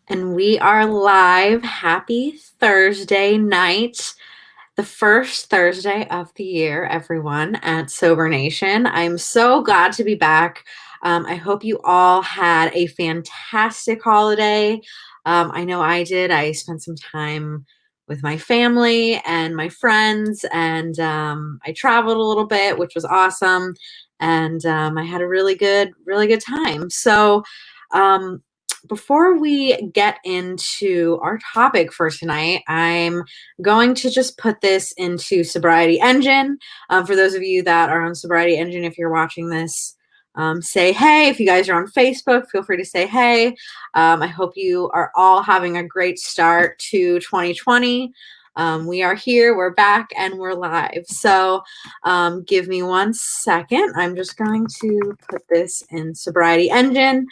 And we are live. Happy Thursday night, the first Thursday of the year, everyone at Sober Nation. I'm so glad to be back. I hope you all had a fantastic holiday. I know I did. I spent some time with my family and my friends, and I traveled a little bit, which was awesome. And I had a really good time. Um, before we get into our topic for tonight, I'm going to just put this into Sobriety Engine. For those of you that are on Sobriety Engine, if you're watching this, say hey. If you guys are on Facebook, feel free to say hey. I hope you are all having a great start to 2020. We are here, we're back, and we're live. So give me 1 second. I'm just going to put this in Sobriety Engine.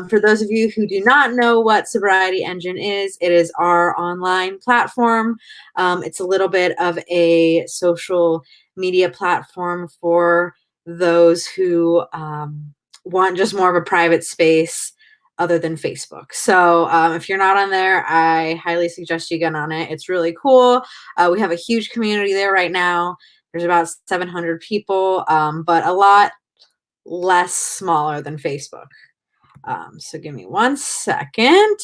For those of you who do not know what Sobriety Engine is, it is our online platform. It's a little bit of a social media platform for those who want just more of a private space other than Facebook. So if you're not on there, I highly suggest you get on it. It's really cool. We have a huge community there right now. There's about 700 people, but a lot less smaller than Facebook. So give me 1 second.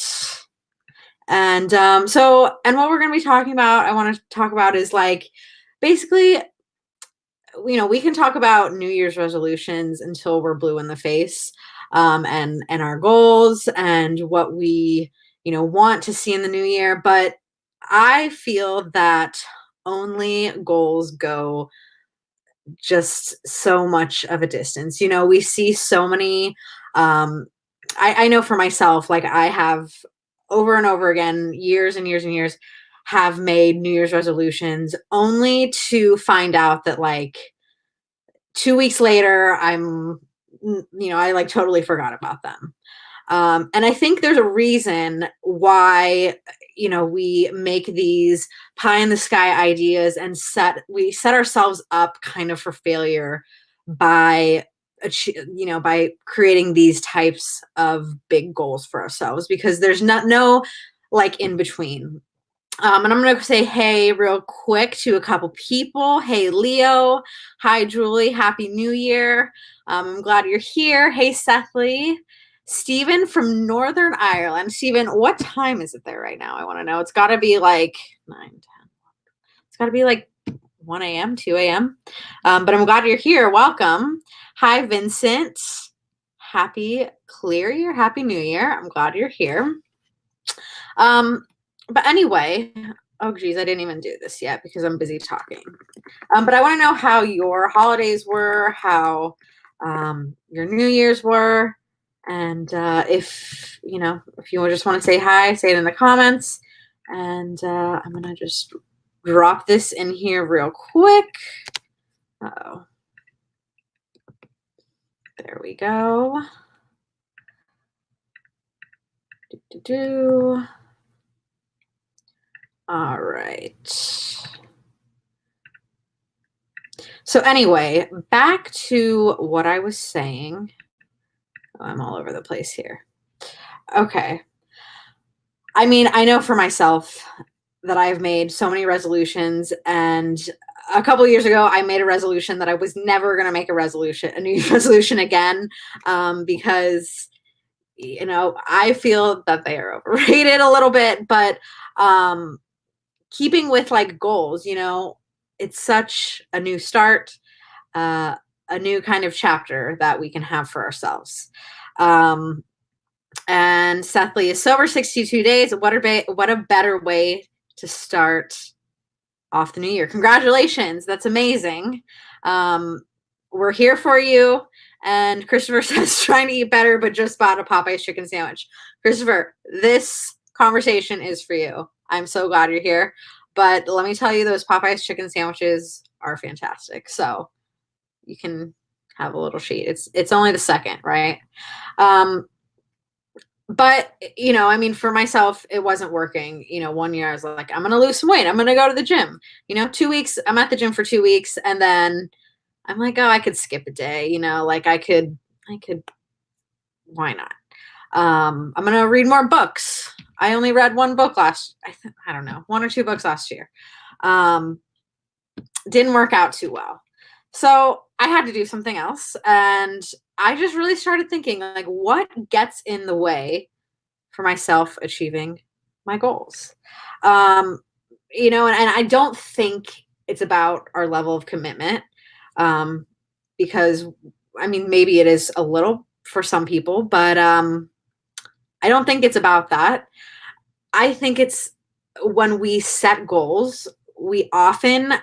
And what we're going to be talking about, I want to talk about is like basically, we can talk about New Year's resolutions until we're blue in the face, and our goals and what we, want to see in the new year. But I feel that only goals go just so much of a distance. We see so many, I know for myself, like I have over and over again, years and years and years, have made New Year's resolutions only to find out that like 2 weeks later, I like totally forgot about them. And I think there's a reason why, we make these pie in the sky ideas and we set ourselves up kind of for failure by, by creating these types of big goals for ourselves, because there's no like in between. And I'm going to say hey real quick to a couple people. Hey, Leo. Hi, Julie. Happy New Year. I'm glad you're here. Hey, Seth Lee. Stephen from Northern Ireland. Stephen, what time is it there right now? I want to know. It's got to be like 9, 10. It's got to be like 1 a.m., 2 a.m. But I'm glad you're here. Welcome. Hi, Vincent. Happy clear year. Happy New Year. I'm glad you're here. But anyway, oh geez, I didn't even do this yet because I'm busy talking. But I want to know how your holidays were, how your New Year's were, and if you just want to say hi, say it in the comments. And I'm gonna just drop this in here real quick. Uh-oh. There we go. All right. So anyway, back to what I was saying. Oh, I'm all over the place here. Okay. I mean, I know for myself that I've made so many resolutions, and a couple of years ago, I made a resolution that I was never going to make a New Year's resolution again, because I feel that they are overrated a little bit. But keeping with like goals, it's such a new start, a new kind of chapter that we can have for ourselves. And Seth Lee is sober 62 days. What a better way to start off the new year. Congratulations. That's amazing. We're here for you. And Christopher says, trying to eat better, but just bought a Popeye's chicken sandwich. Christopher, this conversation is for you. I'm so glad you're here. But let me tell you, those Popeye's chicken sandwiches are fantastic. So you can have a little sheet. It's only the second, right? But I mean, for myself, it wasn't working. 1 year I was like, I'm gonna lose some weight, I'm gonna go to the gym. 2 weeks, I'm at the gym for 2 weeks, and then I'm like, oh, I could skip a day. Like I could, why not? I'm gonna read more books. I only read one book I don't know, one or two books last year. Um, didn't work out too well. So I had to do something else. And I just really started thinking, like, what gets in the way for myself achieving my goals? Um, and I don't think it's about our level of commitment. Um, because I mean, maybe it is a little for some people, but I don't think it's about that. I think it's when we set goals, we often,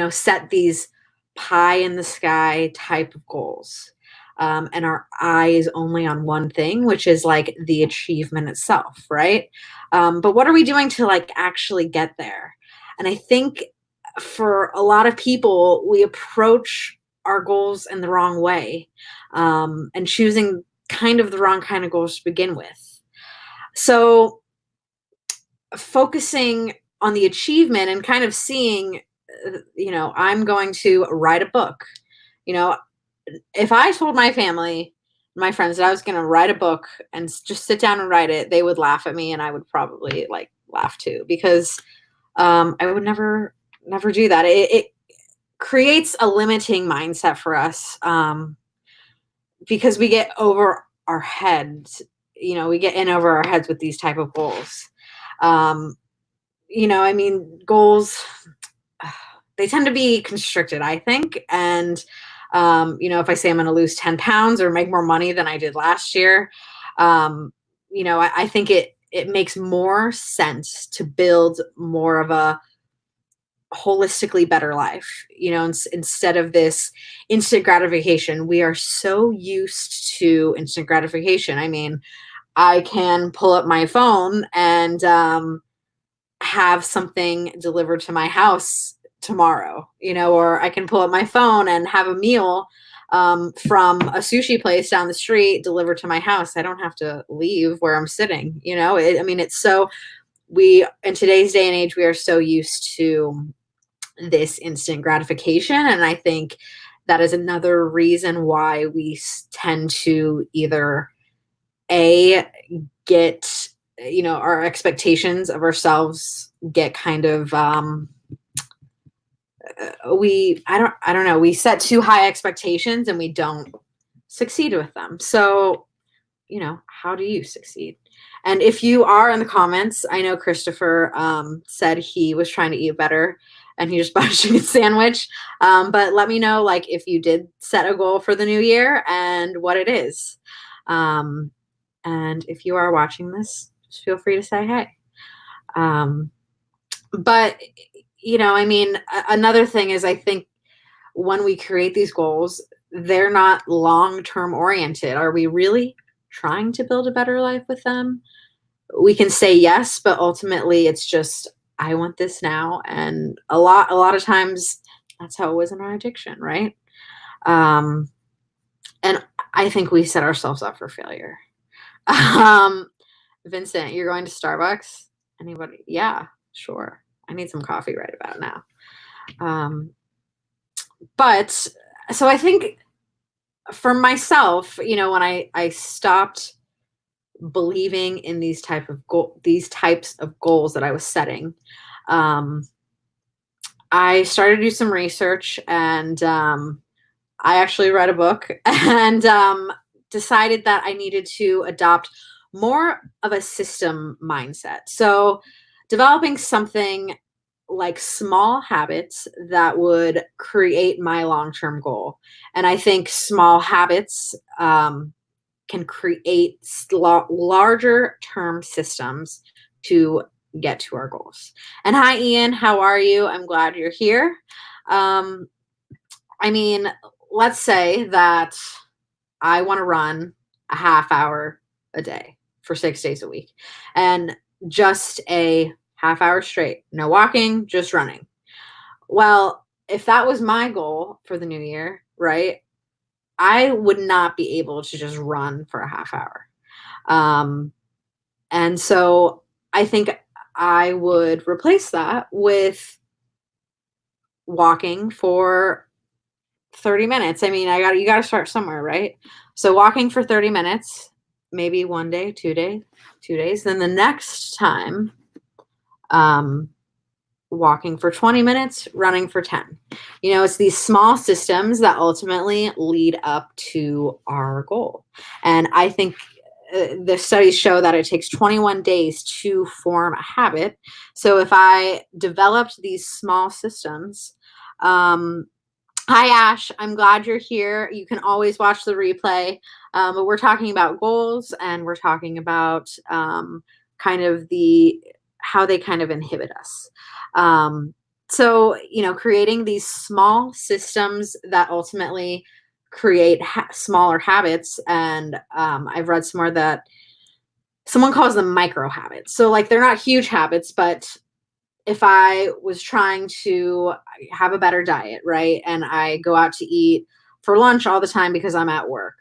set these pie in the sky type of goals. And our eye is only on one thing, which is like the achievement itself, right? But what are we doing to like actually get there? And I think for a lot of people, we approach our goals in the wrong way, and choosing kind of the wrong kind of goals to begin with. So focusing on the achievement and kind of seeing, I'm going to write a book. You know, if I told my family, my friends, that I was going to write a book and just sit down and write it, they would laugh at me and I would probably like laugh too, because I would never do that. It creates a limiting mindset for us, because we get over our heads, we get in over our heads with these type of goals. Um, I mean, goals, they tend to be constricted, I think. And, if I say I'm going to lose 10 pounds or make more money than I did last year, I think it makes more sense to build more of a holistically better life, instead of this instant gratification. We are so used to instant gratification. I mean, I can pull up my phone and, have something delivered to my house tomorrow, or I can pull up my phone and have a meal, from a sushi place down the street delivered to my house. I don't have to leave where I'm sitting. I mean, it's so, we, in today's day and age, we are so used to this instant gratification. And I think that is another reason why we tend to either a get, our expectations of ourselves get kind of, I don't know, we set too high expectations and we don't succeed with them. So, how do you succeed? And if you are in the comments, I know Christopher, said he was trying to eat better and he just bought a chicken sandwich. But let me know, like, if you did set a goal for the new year and what it is. Um, and if you are watching this, just feel free to say hey. Um, but, I mean, another thing is, I think when we create these goals, they're not long term oriented. Are we really trying to build a better life with them? We can say yes, but ultimately it's just, I want this now. And a lot of times that's how it was in our addiction, right? Um, and I think we set ourselves up for failure. Um, Vincent, you're going to Starbucks? Anybody? Yeah, sure. I need some coffee right about now. Um, but so I think for myself, when I stopped believing in these types of goals that I was setting, um, I started to do some research, and, I actually read a book and, decided that I needed to adopt more of a system mindset. So, developing something like small habits that would create my long term goal. And I think small habits, can create larger term systems to get to our goals. And hi, Ian, how are you? I'm glad you're here. Um, I mean, let's say that I want to run a half hour a day for 6 days a week, and just a half hour straight, no walking, just running. Well, if that was my goal for the new year, right, I would not be able to just run for a half hour. Um, and so I think I would replace that with walking for 30 minutes. I mean, you got to start somewhere, right? So walking for 30 minutes, maybe one day, 2 days. Then the next time, um, walking for 20 minutes, running for 10. It's these small systems that ultimately lead up to our goal. And I think the studies show that it takes 21 days to form a habit. So if I developed these small systems, hi Ash, I'm glad you're here. You can always watch the replay. But we're talking about goals, and we're talking about kind of the how they kind of inhibit us. So, creating these small systems that ultimately create smaller habits. And I've read somewhere that someone calls them micro habits. So, like, they're not huge habits, but if I was trying to have a better diet, right, and I go out to eat for lunch all the time because I'm at work,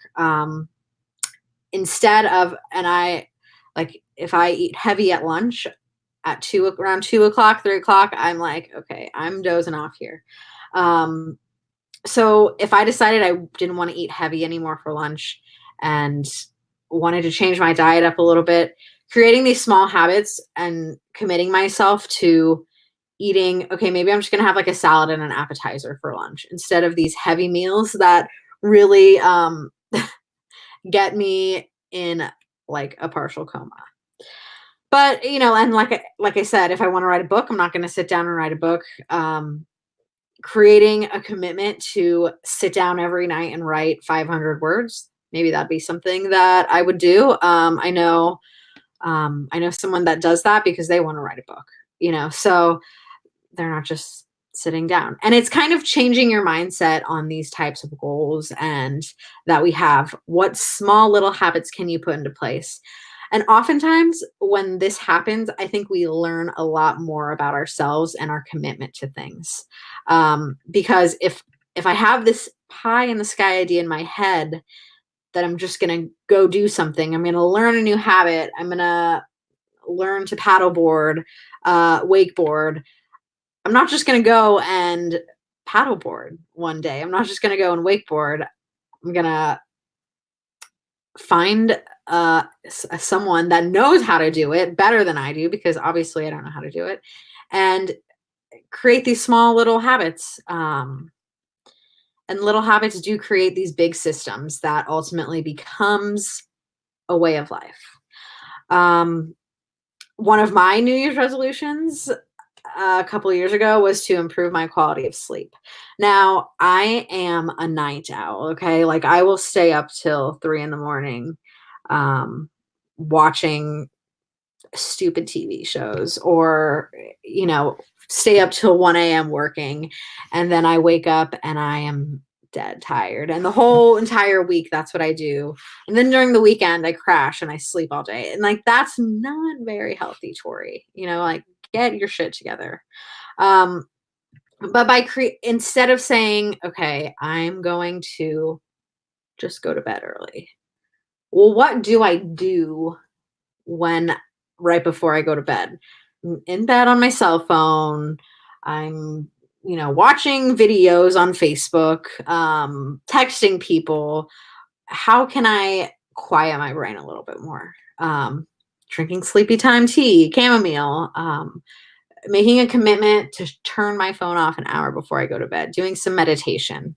instead of, and I like, if I eat heavy at lunch at around 2 o'clock, 3 o'clock, I'm like, okay, I'm dozing off here. So if I decided I didn't want to eat heavy anymore for lunch and wanted to change my diet up a little bit, creating these small habits and committing myself to eating, okay, maybe I'm just going to have like a salad and an appetizer for lunch instead of these heavy meals that really get me in like a partial coma. But, and like I said, if I want to write a book, I'm not going to sit down and write a book. Creating a commitment to sit down every night and write 500 words, maybe that'd be something that I would do. I know someone that does that because they want to write a book, so they're not just sitting down. And it's kind of changing your mindset on these types of goals and that we have. What small little habits can you put into place? And oftentimes when this happens, I think we learn a lot more about ourselves and our commitment to things. Because if I have this pie in the sky idea in my head that I'm just going to go do something, I'm going to learn a new habit, I'm going to learn to paddleboard, wakeboard. I'm not just going to go and paddleboard one day. I'm not just going to go and wakeboard. I'm going to find someone that knows how to do it better than I do, because obviously I don't know how to do it, and create these small little habits. And little habits do create these big systems that ultimately becomes a way of life. One of my New Year's resolutions a couple of years ago was to improve my quality of sleep. Now, I am a night owl, okay? Like, I will stay up till 3 in the morning, watching stupid TV shows, or, stay up till 1 a.m. working. And then I wake up and I am dead tired. And the whole entire week, that's what I do. And then during the weekend, I crash and I sleep all day. And like, that's not very healthy, Tori. Like, get your shit together. But instead of saying, okay, I'm going to just go to bed early. Well, what do I do when right before I go to bed? I'm in bed on my cell phone. I'm, watching videos on Facebook, texting people. How can I quiet my brain a little bit more? Drinking sleepy time tea, chamomile, making a commitment to turn my phone off an hour before I go to bed, doing some meditation.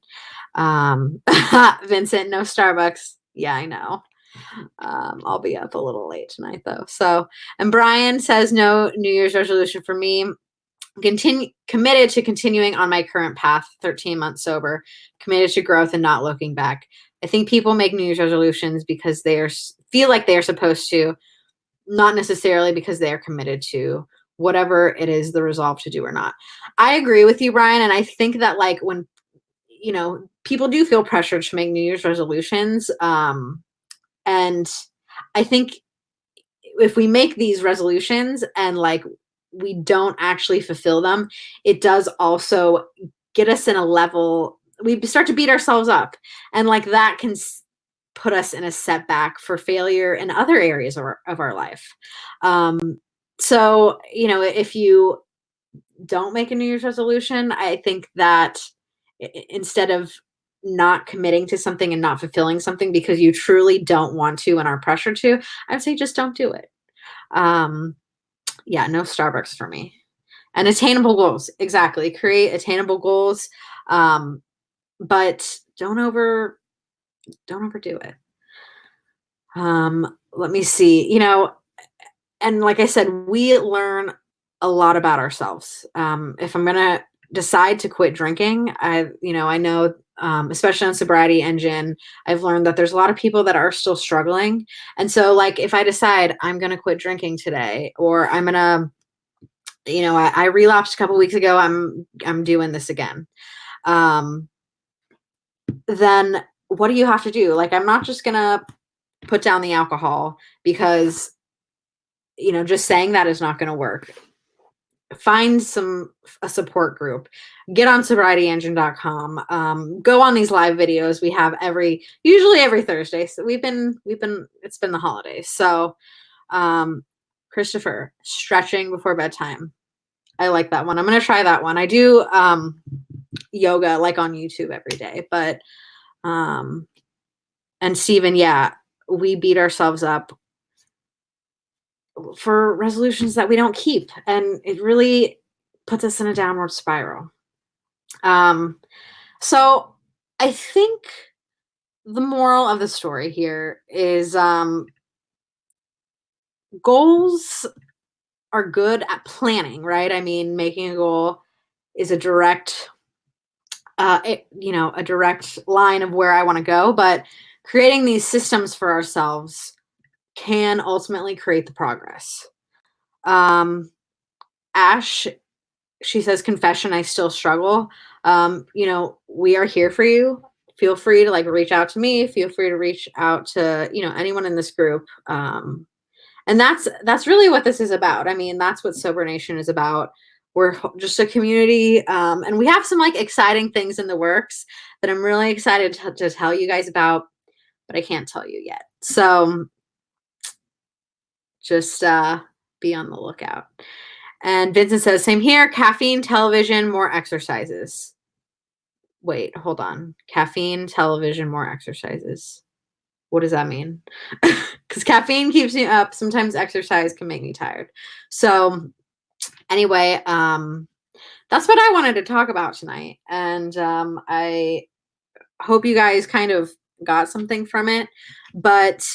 Vincent, no Starbucks. Yeah, I know. I'll be up a little late tonight though. So, and Brian says no New Year's resolution for me. Committed to continuing on my current path, 13 months sober, committed to growth and not looking back. I think people make New Year's resolutions because feel like they are supposed to, not necessarily because they are committed to whatever it is the resolve to do or not. I agree with you, Brian. And I think that, like, when, people do feel pressured to make New Year's resolutions. And I think if we make these resolutions and like we don't actually fulfill them, it does also get us in a level, we start to beat ourselves up. And like that can put us in a setback for failure in other areas of our life. So, if you don't make a New Year's resolution, I think that instead of not committing to something and not fulfilling something because you truly don't want to and are pressured to, I'd say just don't do it. Um, yeah, no Starbucks for me. And attainable goals. Exactly. Create attainable goals. Um, but don't overdo it. Let me see. And like I said, we learn a lot about ourselves. If I'm gonna decide to quit drinking, I know, especially on Sobriety Engine, I've learned that there's a lot of people that are still struggling. And so, like, if I decide I'm gonna quit drinking today, or I'm gonna, I relapsed a couple weeks ago, I'm doing this again. Um, then what do you have to do? Like, I'm not just gonna put down the alcohol because just saying that is not going to work. Find a support group. Get on sobrietyengine.com. Go on these live videos we have usually every Thursday. So it's been the holidays. So Christopher, stretching before bedtime. I like that one. I'm going to try that one. I do yoga like on YouTube every day, but and Stephen, yeah, we beat ourselves up for resolutions that we don't keep, and it really puts us in a downward spiral. So I think the moral of the story here is goals are good at planning, right? I mean, making a goal is a direct a direct line of where I want to go, but creating these systems for ourselves can ultimately create the progress. Ash, she says, confession, I still struggle. We are here for you. Feel free to reach out to me. Feel free to reach out to, anyone in this group. And that's really what this is about. I mean, that's what Sober Nation is about. We're just a community. And we have some exciting things in the works that I'm really excited to tell you guys about, but I can't tell you yet. So just be on the lookout. And Vincent says, same here, caffeine, television, more exercises. Wait, hold on. Caffeine, television, more exercises. What does that mean? Because caffeine keeps me up. Sometimes exercise can make me tired. So anyway, that's what I wanted to talk about tonight. And I hope you guys kind of got something from it. But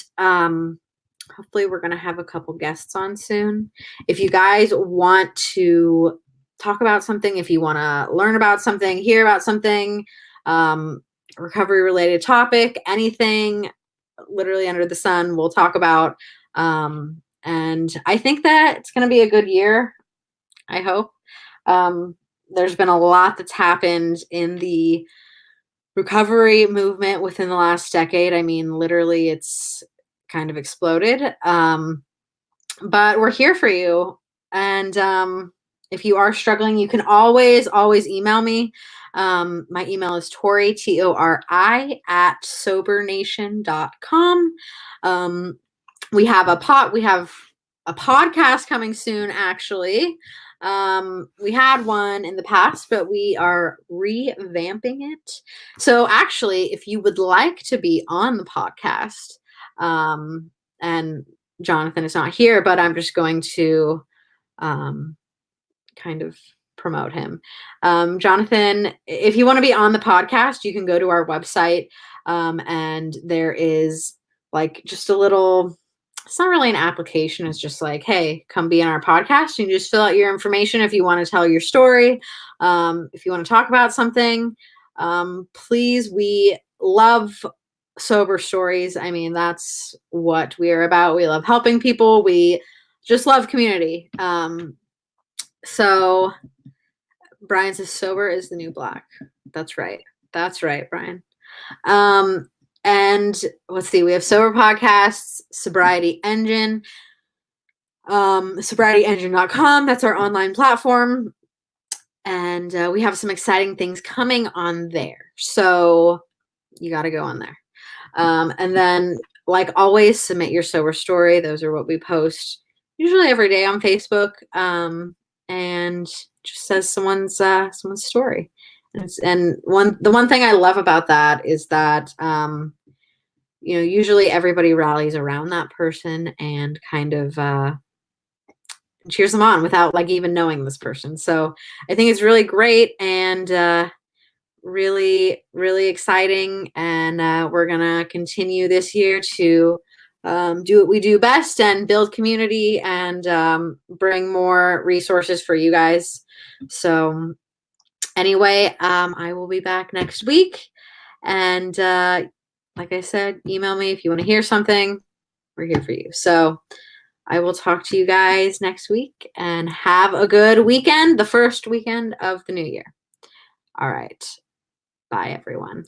hopefully we're going to have a couple guests on soon. If you guys want to talk about something, if you want to learn about something, hear about something, recovery related topic, anything literally under the sun, we'll talk about. And I think that it's going to be a good year. I hope. There's been a lot that's happened in the recovery movement within the last decade. I mean, literally it's kind of exploded. But we're here for you. And if you are struggling, you can always email me. My email is Tori, Tori, at sobernation.com. We have a podcast coming soon, actually. We had one in the past, but we are revamping it. So actually, if you would like to be on the podcast, and Jonathan is not here, but I'm just going to kind of promote him. Jonathan, if you want to be on the podcast, you can go to our website, and there is just a little, it's not really an application. It's just hey, come be in our podcast. You just fill out your information if you want to tell your story. If you want to talk about something, please, we love sober stories. I mean, that's what we are about. We love helping people. We just love community. So Brian says sober is the new black. That's right. That's right, Brian. And let's see, we have Sober Podcasts, Sobriety Engine, sobrietyengine.com. That's our online platform. And we have some exciting things coming on there. So you got to go on there. And then, like always, submit your sober story. Those are what we post usually every day on Facebook. And just says someone's story. And the one thing I love about that is that usually everybody rallies around that person and kind of cheers them on without like even knowing this person. So I think it's really great and really, really exciting. And we're gonna continue this year to do what we do best and build community and bring more resources for you guys. So anyway, I will be back next week. And like I said, email me if you want to hear something. We're here for you. So I will talk to you guys next week and have a good weekend, the first weekend of the new year. All right. Bye, everyone.